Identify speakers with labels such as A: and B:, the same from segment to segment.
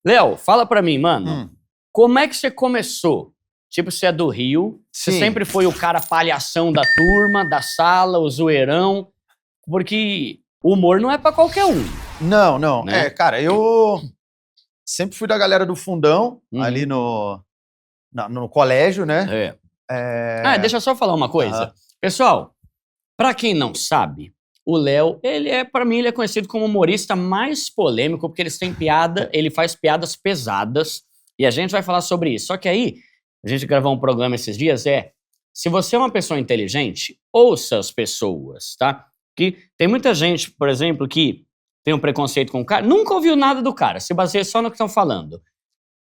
A: Léo, fala pra mim, mano.
B: Hum.
A: Como é que você começou? Tipo, você é do Rio, você
B: Sim.
A: sempre foi o cara palhação da turma, da sala, o zoeirão, porque o humor não é pra qualquer um.
B: Não.
A: Né?
B: Cara, eu sempre fui da galera do fundão,
A: Uhum.
B: ali no colégio, né?
A: Deixa eu só falar uma coisa.
B: Aham.
A: Pessoal, pra quem não sabe, o Léo, pra mim, ele é conhecido como o humorista mais polêmico, porque ele faz piadas pesadas, e a gente vai falar sobre isso. Só que aí, a gente gravou um programa esses dias, se você é uma pessoa inteligente, ouça as pessoas, tá? Que tem muita gente, por exemplo, que tem um preconceito com o cara, nunca ouviu nada do cara, se baseia só no que estão falando.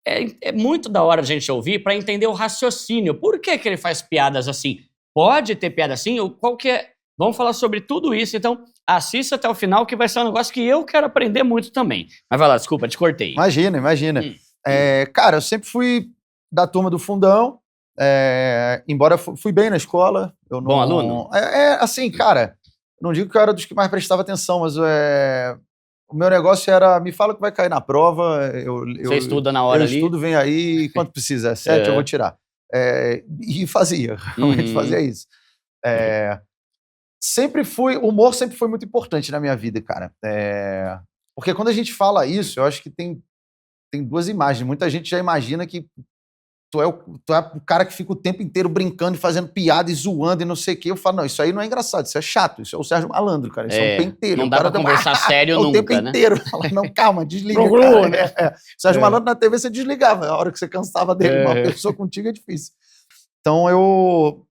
A: É muito da hora a gente ouvir pra entender o raciocínio. Por que que ele faz piadas assim? Pode ter piada assim? Ou qual que é? Vamos falar sobre tudo isso, então assista até o final que vai ser um negócio que eu quero aprender muito também. Mas vai lá, desculpa, te cortei.
B: Imagina. Cara, eu sempre fui da turma do fundão, embora fui bem na escola. Eu não...
A: Bom aluno?
B: Assim, cara, não digo que eu era dos que mais prestava atenção, mas o meu negócio era, me fala que vai cair na prova,
A: Você estuda na hora
B: eu
A: ali?
B: estudo, vem aí, quanto precisa, 7 eu vou tirar. E fazia, realmente fazia isso. O humor sempre foi muito importante na minha vida, cara. Porque quando a gente fala isso, eu acho que tem duas imagens. Muita gente já imagina que tu é o cara que fica o tempo inteiro brincando e fazendo piada e zoando e não sei o quê. Eu falo, não, isso aí não é engraçado, isso é chato, isso é o Sérgio Malandro, cara, isso é um pentelho.
A: Não dá pra conversar sério nunca,
B: o tempo
A: né?
B: inteiro. Fala, não, calma, desliga,
A: Procurou,
B: cara.
A: né?
B: Sérgio Malandro na TV você desligava, a hora que você cansava dele. Uma pessoa contigo é difícil. Então o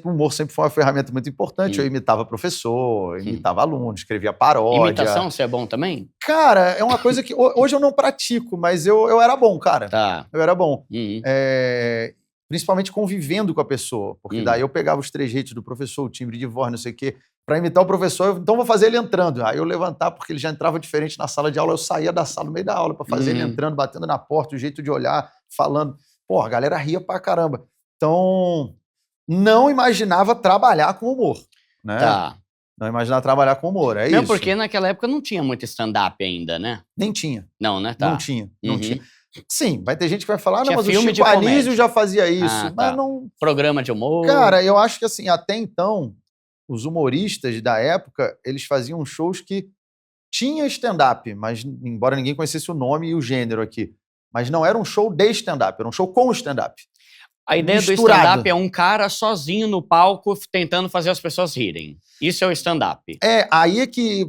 B: humor sempre foi uma ferramenta muito importante. Eu imitava professor, imitava aluno, escrevia paródia.
A: Imitação, você é bom também?
B: Cara, é uma coisa que hoje eu não pratico, mas eu era bom, cara.
A: Tá.
B: Eu era bom. Principalmente convivendo com a pessoa, porque daí eu pegava os trejeitos do professor, o timbre de voz, não sei o quê, pra imitar o professor, então vou fazer ele entrando. Aí eu levantar, porque ele já entrava diferente na sala de aula, eu saía da sala no meio da aula pra fazer ele entrando, batendo na porta, o jeito de olhar, falando. Pô, a galera ria pra caramba. Então, não imaginava trabalhar com humor, né?
A: Tá.
B: Não imaginava trabalhar com humor, é
A: Não,
B: isso.
A: porque naquela época não tinha muito stand-up ainda, né?
B: Nem tinha.
A: Não, né? Tá.
B: Não tinha. Sim, vai ter gente que vai falar, não, mas o
A: filme de
B: Chico Anísio
A: comédia.
B: já fazia isso, mas
A: tá.
B: não...
A: Programa de humor.
B: Cara, eu acho que assim, até então, os humoristas da época, eles faziam shows que tinha stand-up, mas embora ninguém conhecesse o nome e o gênero aqui, mas não era um show de stand-up, era um show com stand-up.
A: A ideia do stand-up é um cara sozinho no palco tentando fazer as pessoas rirem. Isso é o stand-up.
B: Aí é que...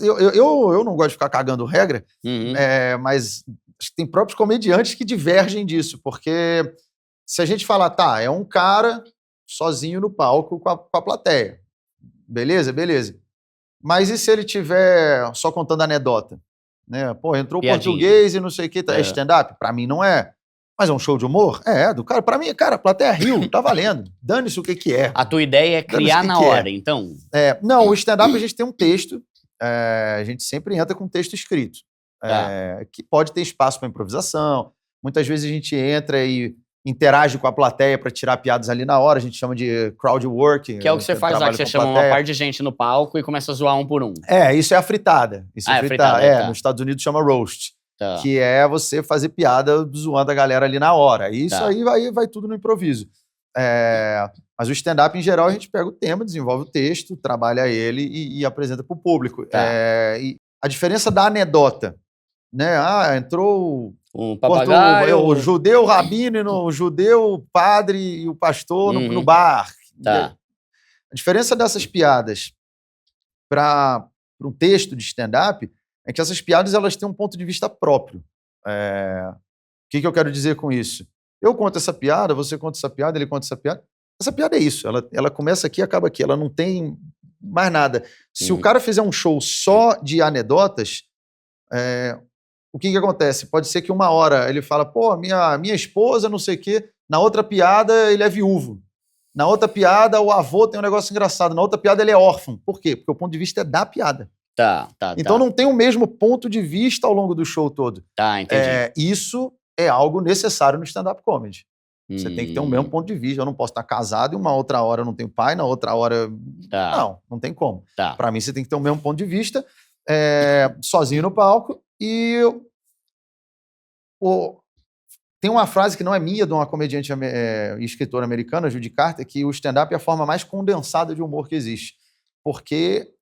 B: Eu não gosto de ficar cagando regra, mas acho que tem próprios comediantes que divergem disso, porque se a gente falar, tá, é um cara sozinho no palco com a plateia, beleza? Mas e se ele tiver só contando anedota? Né? Pô, entrou o português e não sei o que, é stand-up? Pra mim não é. Mas é um show de humor? Do cara. Pra mim, cara, a plateia riu, tá valendo. Dane-se o que é.
A: A tua ideia é criar na hora, então?
B: Não, o stand-up a gente tem um texto, a gente sempre entra com um texto escrito, que pode ter espaço para improvisação. Muitas vezes a gente entra e interage com a plateia para tirar piadas ali na hora, a gente chama de crowd work.
A: Que é o que você faz lá, que você chama uma parte de gente no palco e começa a zoar um por um.
B: Isso é a fritada. Isso é fritada. Nos Estados Unidos chama roast. Tá. Que é você fazer piada zoando a galera ali na hora. Isso aí vai tudo no improviso. Mas o stand-up, em geral, a gente pega o tema, desenvolve o texto, trabalha ele e apresenta para o público. E a diferença da anedota, né? Entrou
A: um papagaio,
B: o judeu rabino, o judeu padre e o pastor no bar.
A: Tá.
B: A diferença dessas piadas para um texto de stand-up é que essas piadas elas têm um ponto de vista próprio. O que eu quero dizer com isso? Eu conto essa piada, você conta essa piada, ele conta essa piada. Essa piada é isso, ela começa aqui e acaba aqui, ela não tem mais nada. Se o cara fizer um show só de anedotas, o que acontece? Pode ser que uma hora ele fala, pô, minha esposa, não sei o quê, na outra piada ele é viúvo. Na outra piada o avô tem um negócio engraçado, na outra piada ele é órfão. Por quê? Porque o ponto de vista é da piada. Então não tem o mesmo ponto de vista ao longo do show todo.
A: Entendi.
B: Isso é algo necessário no stand-up comedy. Você tem que ter o mesmo ponto de vista. Eu não posso estar casado e uma outra hora eu não tenho pai, na outra hora... Não tem como. Pra mim, você tem que ter o mesmo ponto de vista, sozinho no palco. E Tem uma frase que não é minha, de uma comediante e escritora americana, Judy Carter, que o stand-up é a forma mais condensada de humor que existe. Porque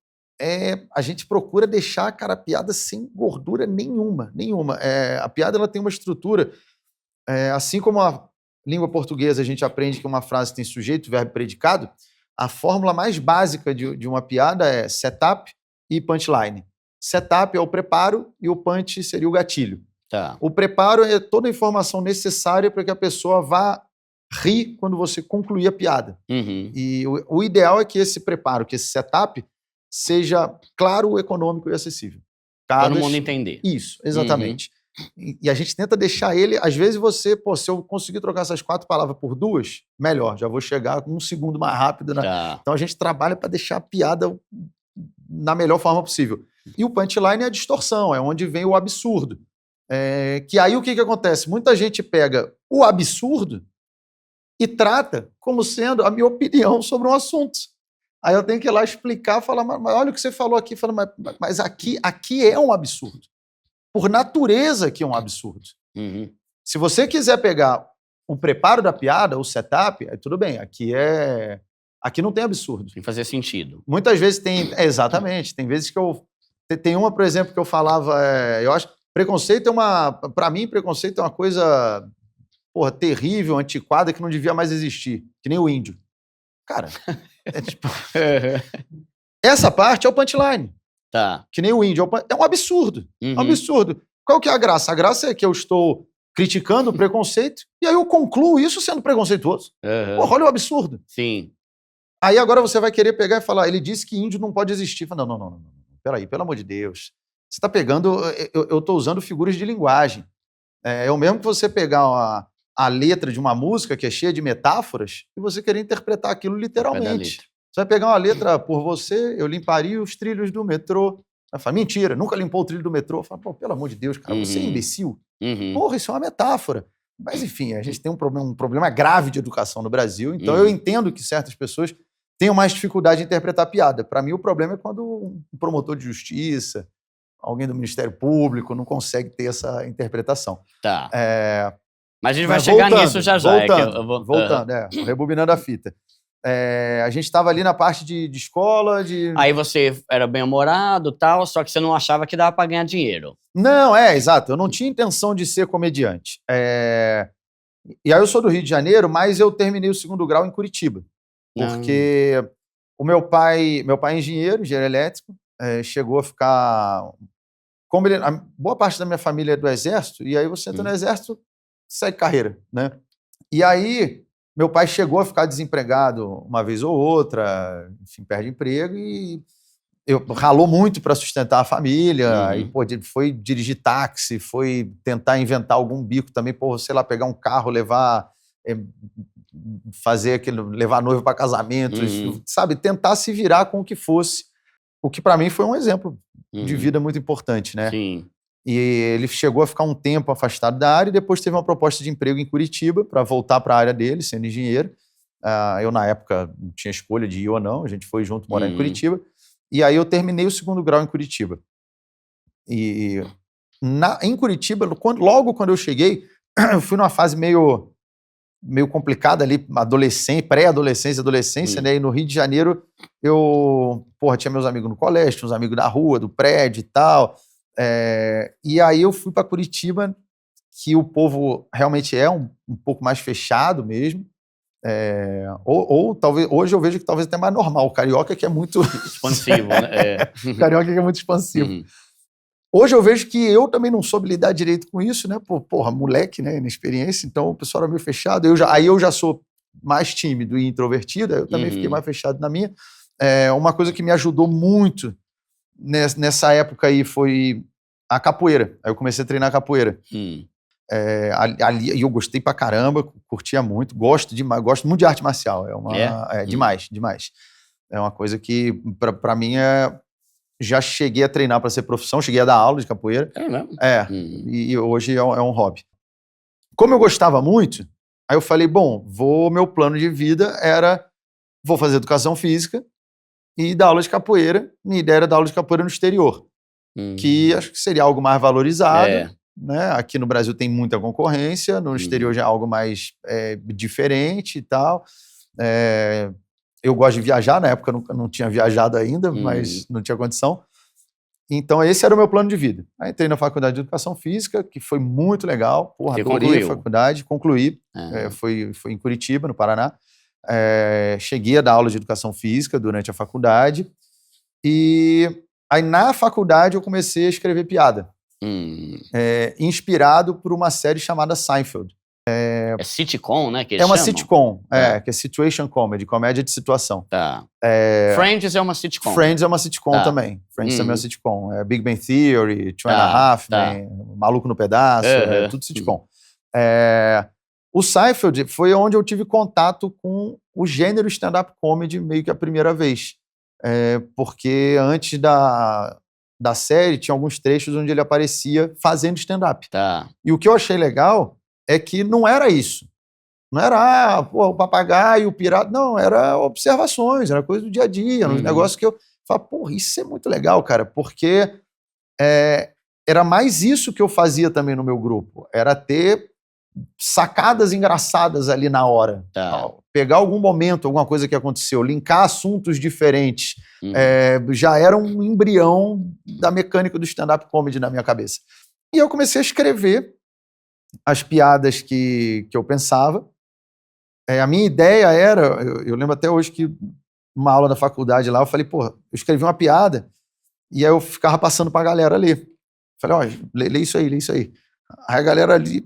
B: a gente procura deixar, cara, a piada sem gordura nenhuma. A piada ela tem uma estrutura, assim como a língua portuguesa a gente aprende que uma frase tem sujeito, verbo e predicado, a fórmula mais básica de uma piada é setup e punchline. Setup é o preparo e o punch seria o gatilho.
A: Tá.
B: O preparo é toda a informação necessária para que a pessoa vá rir quando você concluir a piada.
A: Uhum.
B: E o ideal é que esse preparo, que esse setup, seja claro, econômico e acessível.
A: Todo mundo entender.
B: Isso, exatamente. E a gente tenta deixar ele... Às vezes você, se eu conseguir trocar essas 4 palavras por 2, melhor, já vou chegar com 1 segundo mais rápido.
A: Tá.
B: Então a gente trabalha para deixar a piada na melhor forma possível. E o punchline é a distorção, é onde vem o absurdo. Que aí o que acontece? Muita gente pega o absurdo e trata como sendo a minha opinião sobre um assunto. Aí eu tenho que ir lá explicar, falar, mas olha o que você falou aqui, mas aqui é um absurdo. Por natureza que é um absurdo.
A: Uhum.
B: Se você quiser pegar o preparo da piada, o setup, aí tudo bem, aqui não tem absurdo.
A: Tem que fazer sentido.
B: Muitas vezes tem... exatamente. Tem vezes que tem uma, por exemplo, que eu falava... eu acho... Preconceito para mim, preconceito é uma coisa, terrível, antiquada, que não devia mais existir. Que nem o índio. Cara, tipo... Essa parte é o punchline.
A: Tá.
B: Que nem o índio. É um absurdo.
A: Uhum.
B: Um absurdo. Qual que é a graça? A graça é que eu estou criticando o preconceito e aí eu concluo isso sendo preconceituoso.
A: Uhum.
B: Porra, olha o absurdo.
A: Sim.
B: Aí agora você vai querer pegar e falar, ele disse que índio não pode existir. Fala, não. Peraí, pelo amor de Deus. Você está pegando... Eu estou usando figuras de linguagem. É o mesmo que você pegar a letra de uma música que é cheia de metáforas e você querer interpretar aquilo literalmente. Você vai pegar uma letra, por você, eu limparia os trilhos do metrô. Vai falar, mentira, nunca limpou o trilho do metrô. Fala, pelo amor de Deus, cara, você é imbecil.
A: Uhum.
B: Porra, isso é uma metáfora. Mas, enfim, a gente tem um problema grave de educação no Brasil, então eu entendo que certas pessoas tenham mais dificuldade de interpretar piada. Para mim, o problema é quando um promotor de justiça, alguém do Ministério Público não consegue ter essa interpretação.
A: Tá. Mas a gente vai chegar nisso já.
B: Voltando, rebobinando a fita. A gente estava ali na parte de escola,
A: Aí você era bem-humorado e tal, só que você não achava que dava para ganhar dinheiro.
B: Não, exato. Eu não tinha intenção de ser comediante. E aí eu sou do Rio de Janeiro, mas eu terminei o 2º grau em Curitiba. Porque o meu pai é engenheiro elétrico, chegou a ficar... a boa parte da minha família é do Exército, e aí você entra no Exército, segue carreira, né? E aí, meu pai chegou a ficar desempregado uma vez ou outra, enfim, perde emprego, e ralou muito para sustentar a família, e foi dirigir táxi, foi tentar inventar algum bico também, sei lá, pegar um carro, levar levar a noiva para casamento, sabe? Tentar se virar com o que fosse, o que para mim foi um exemplo de vida muito importante, né?
A: Sim.
B: E ele chegou a ficar um tempo afastado da área e depois teve uma proposta de emprego em Curitiba para voltar para a área dele, sendo engenheiro. Eu, na época, não tinha escolha de ir ou não, a gente foi junto morar em Curitiba. E aí eu terminei o 2º grau em Curitiba. E em Curitiba, logo quando eu cheguei, eu fui numa fase meio complicada ali, pré-adolescência, adolescência, né? E no Rio de Janeiro, eu tinha meus amigos no colégio, tinha uns amigos da rua, do prédio e tal. E aí eu fui para Curitiba, que o povo realmente é um pouco mais fechado mesmo. Ou talvez, hoje eu vejo que talvez até mais normal. O carioca que é muito...
A: expansivo, né?
B: O carioca que é muito expansivo. Hoje eu vejo que eu também não soube lidar direito com isso, né? Moleque, né? Inexperiência, então o pessoal era meio fechado. Aí eu já sou mais tímido e introvertido, eu também fiquei mais fechado na minha. Uma coisa que me ajudou muito nessa época aí foi a capoeira. Aí eu comecei a treinar capoeira. Ali eu gostei pra caramba, curtia muito, gosto muito de arte marcial. Demais. É uma coisa que, pra mim, já cheguei a treinar para ser profissão, cheguei a dar aula de capoeira.
A: É mesmo?
B: E hoje é um hobby. Como eu gostava muito, aí eu falei, meu plano de vida vou fazer educação física e dar aula de capoeira. Minha ideia era dar aula de capoeira no exterior, que acho que seria algo mais valorizado né? Aqui no Brasil tem muita concorrência, no exterior já é algo mais diferente e tal. Eu gosto de viajar, na época eu não tinha viajado ainda, mas não tinha condição. Então esse era o meu plano de vida. Aí entrei na faculdade de Educação Física, que foi muito legal. Porra, adorei a faculdade, concluí. Foi em Curitiba, no Paraná. Cheguei a dar aula de Educação Física durante a faculdade. E aí na faculdade eu comecei a escrever piada. Inspirado por uma série chamada Seinfeld.
A: É sitcom, né? Que eles
B: uma
A: chamam?
B: Sitcom, que é situation comedy, comédia de situação.
A: Tá. Friends é uma sitcom.
B: Friends é uma sitcom também. Friends também é uma sitcom. Big Bang Theory, Two and a Half Men, Maluco no Pedaço, tudo sitcom. O Seinfeld foi onde eu tive contato com o gênero stand-up comedy meio que a primeira vez. Porque antes da série tinha alguns trechos onde ele aparecia fazendo stand-up.
A: Tá.
B: E o que eu achei legal é que não era isso. Não era o papagaio, o pirata. Não, era observações, era coisa do dia a dia, um negócio que eu falava, porra, isso é muito legal, cara, porque era mais isso que eu fazia também no meu grupo. Era ter sacadas engraçadas ali na hora.
A: Tá.
B: Pegar algum momento, alguma coisa que aconteceu, linkar assuntos diferentes. Já era um embrião da mecânica do stand-up comedy na minha cabeça. E eu comecei a escrever as piadas que eu pensava. A minha ideia era, eu lembro até hoje que numa aula da faculdade lá, eu falei, porra, eu escrevi uma piada e aí eu ficava passando pra galera ler. Falei, ó, lê isso aí, lê isso aí. Aí a galera ali,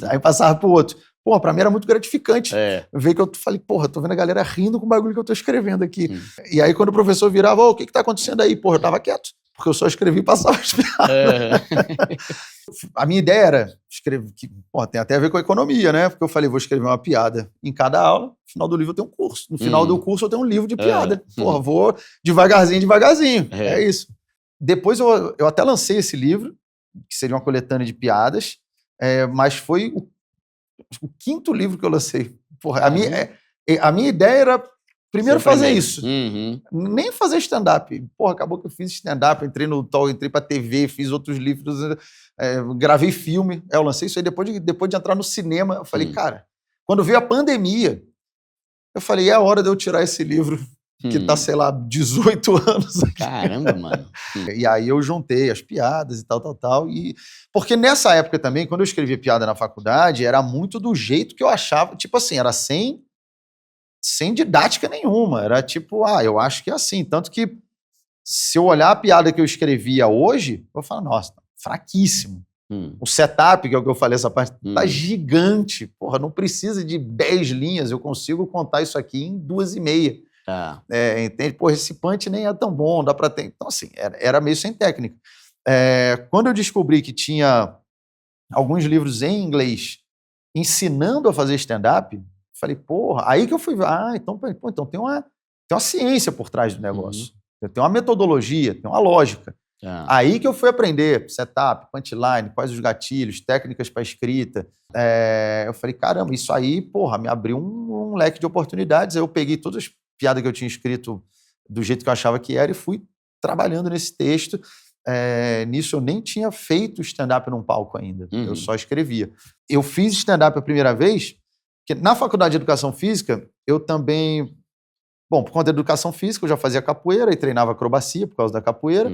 B: aí passava pro outro. Porra, pra mim era muito gratificante ver que eu falei, porra, tô vendo a galera rindo com o bagulho que eu tô escrevendo aqui. E aí quando o professor virava, o que tá acontecendo aí? Porra, eu tava quieto, porque eu só escrevi e passava as piadas. A minha ideia era escrever, que tem até a ver com a economia, né? Porque eu falei, vou escrever uma piada em cada aula, no final do livro eu tenho um curso. No final do curso eu tenho um livro de piada. Porra, vou devagarzinho. É isso. Depois eu até lancei esse livro, que seria uma coletânea de piadas, mas foi o quinto livro que eu lancei. Porra, a minha ideia era primeiro fazer isso. Nem fazer stand-up. Porra, acabou que eu fiz stand-up, entrei no Talk, entrei pra TV, fiz outros livros, gravei filme. Eu lancei isso aí depois de entrar no cinema. Eu falei, cara, quando veio a pandemia, eu falei, é a hora de eu tirar esse livro que tá, sei lá, 18 anos aqui.
A: Caramba, mano.
B: E aí eu juntei as piadas e tal. Porque nessa época também, quando eu escrevia piada na faculdade, era muito do jeito que eu achava, tipo assim, era sem didática nenhuma. Era tipo, eu acho que é assim. Tanto que, se eu olhar a piada que eu escrevia hoje, eu vou falar, nossa, fraquíssimo. O setup, que é o que eu falei, essa parte, tá gigante. Porra, não precisa de 10 linhas, eu consigo contar isso aqui em 2,5.
A: Tá.
B: Entende? Porra, esse punch nem é tão bom, dá pra ter... Então, assim, era meio sem técnica. Quando eu descobri que tinha alguns livros em inglês ensinando a fazer stand-up, falei, porra, aí que eu fui ver, então tem uma ciência por trás do negócio. Tem uma metodologia, tem uma lógica. Aí que eu fui aprender setup, punchline, quais os gatilhos, técnicas para escrita. Eu falei, caramba, isso aí, porra, me abriu um leque de oportunidades. Aí eu peguei todas as piadas que eu tinha escrito do jeito que eu achava que era e fui trabalhando nesse texto. Nisso eu nem tinha feito stand-up num palco ainda. Eu só escrevia. Eu fiz stand-up a primeira vez, porque na faculdade de Educação Física, eu também... Bom, por conta da Educação Física, eu já fazia capoeira e treinava acrobacia por causa da capoeira.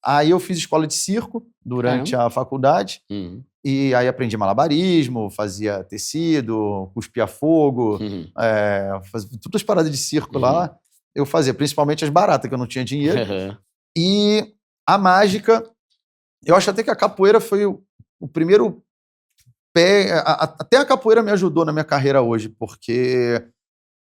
B: Aí eu fiz escola de circo durante a faculdade. E aí aprendi malabarismo, fazia tecido, cuspia fogo, fazia todas as paradas de circo lá. Eu fazia, principalmente as baratas, que eu não tinha dinheiro. E a mágica, eu acho até que a capoeira foi o primeiro pé... Até a capoeira me ajudou na minha carreira hoje, porque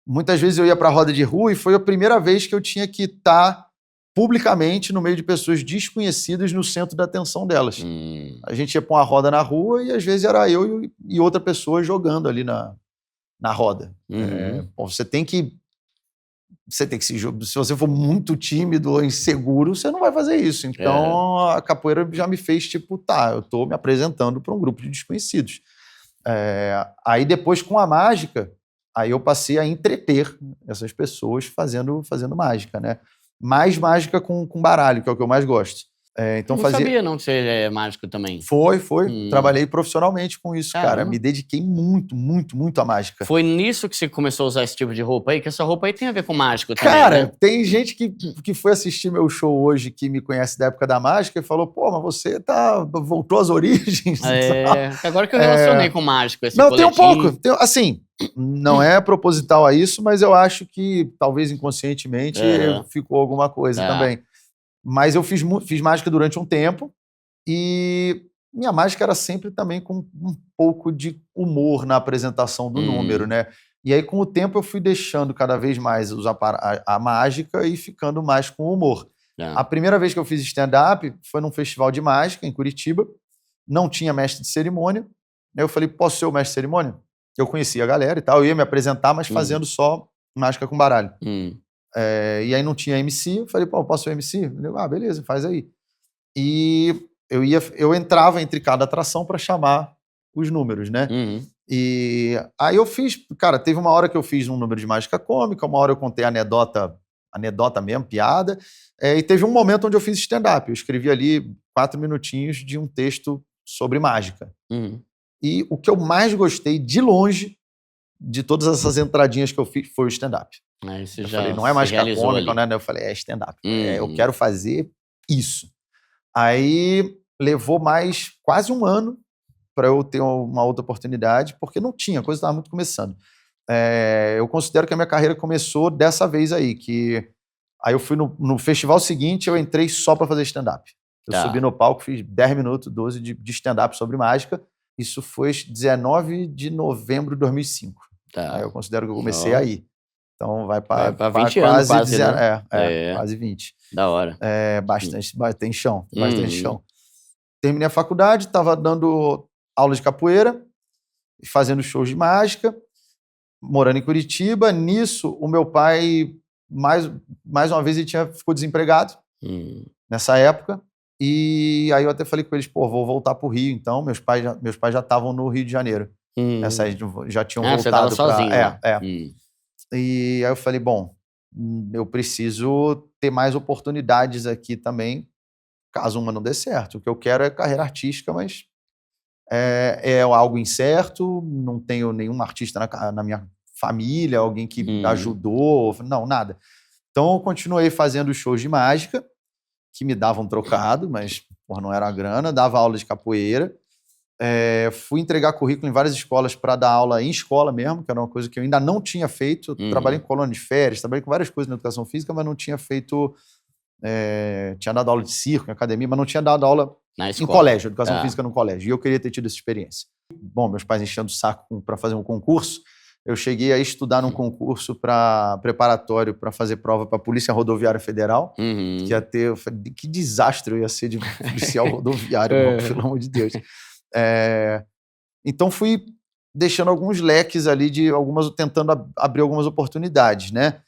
B: muitas vezes eu ia pra roda de rua e foi a primeira vez que eu tinha que estar publicamente no meio de pessoas desconhecidas no centro da atenção delas. A gente ia pra uma roda na rua e às vezes era eu e outra pessoa jogando ali na roda. Você tem que se você for muito tímido ou inseguro, você não vai fazer isso. Então, a capoeira já me fez, tipo, eu tô me apresentando para um grupo de desconhecidos. Aí depois, com a mágica, aí eu passei a entreter essas pessoas fazendo mágica, né? Mais mágica com baralho, que é o que eu mais gosto. Então
A: Não sabia não que você é mágico também.
B: Foi. Trabalhei profissionalmente com isso, cara.
A: Caramba.
B: Me dediquei muito à mágica.
A: Foi nisso que você começou a usar esse tipo de roupa aí? Que essa roupa aí tem a ver com mágico também,
B: Cara,
A: né?
B: tem gente que foi assistir meu show hoje, que me conhece da época da mágica, e falou, pô, mas você voltou às origens.
A: Agora que eu relacionei com mágico esse
B: Não,
A: coletinho.
B: tem um pouco. Assim, não é proposital a isso, mas eu acho que talvez inconscientemente ficou alguma coisa também. Mas eu fiz mágica durante um tempo e minha mágica era sempre também com um pouco de humor na apresentação do número, né? E aí, com o tempo, eu fui deixando cada vez mais usar a mágica e ficando mais com humor. A primeira vez que eu fiz stand-up foi num festival de mágica em Curitiba. Não tinha mestre de cerimônia. Aí eu falei, posso ser o mestre de cerimônia? Eu conhecia a galera e tal, eu ia me apresentar, mas fazendo só mágica com baralho. E aí não tinha MC, eu falei, pô, posso ser MC? Eu falei, beleza, faz aí. E eu entrava entre cada atração para chamar os números, né? E aí eu fiz, cara, teve uma hora que eu fiz um número de mágica cômica, uma hora eu contei anedota mesmo, piada, e teve um momento onde eu fiz stand-up. Eu escrevi ali 4 minutinhos de um texto sobre mágica. E o que eu mais gostei, de longe, de todas essas entradinhas que eu fiz, foi o stand-up.
A: Eu
B: falei, não é mágica cômica, né? Eu falei, é stand-up. Eu quero fazer isso. Aí levou mais quase um ano para eu ter uma outra oportunidade, porque não tinha, a coisa estava muito começando. Eu considero que a minha carreira começou dessa vez aí, que aí eu fui no festival seguinte, eu entrei só para fazer stand-up. Eu subi no palco, fiz 10 minutos, 12 de stand-up sobre mágica. Isso foi 19 de novembro de 2005. Aí eu considero que eu comecei aí. Então vai para
A: 20 anos quase, né?
B: Quase 20.
A: Da hora.
B: Bastante, tem chão, bastante chão. Terminei a faculdade, estava dando aula de capoeira, fazendo shows de mágica, morando em Curitiba. Nisso, o meu pai, mais uma vez, ele ficou desempregado nessa época. E aí eu até falei com eles, pô, vou voltar pro Rio, então. Meus pais já estavam no Rio de Janeiro. Nessa aí já tinham voltado.
A: Você tava sozinho, né?
B: E aí eu falei, bom, eu preciso ter mais oportunidades aqui também, caso uma não dê certo. O que eu quero é carreira artística, mas é algo incerto, não tenho nenhum artista na minha família, alguém que me ajudou, não, nada. Então eu continuei fazendo shows de mágica, que me davam trocado, mas não era grana, dava aula de capoeira. Fui entregar currículo em várias escolas para dar aula em escola mesmo, que era uma coisa que eu ainda não tinha feito. Eu trabalhei em colônia de férias, trabalhei com várias coisas na educação física, mas não tinha feito... tinha dado aula de circo, em academia, mas não tinha dado aula em colégio, educação física no colégio. E eu queria ter tido essa experiência. Bom, meus pais enchendo o saco para fazer um concurso. Eu cheguei a estudar num concurso preparatório para fazer prova para a Polícia Rodoviária Federal, que ia ter... Eu falei, que desastre eu ia ser de policial rodoviário, pelo amor de Deus. Então fui deixando alguns leques ali tentando abrir algumas oportunidades, né?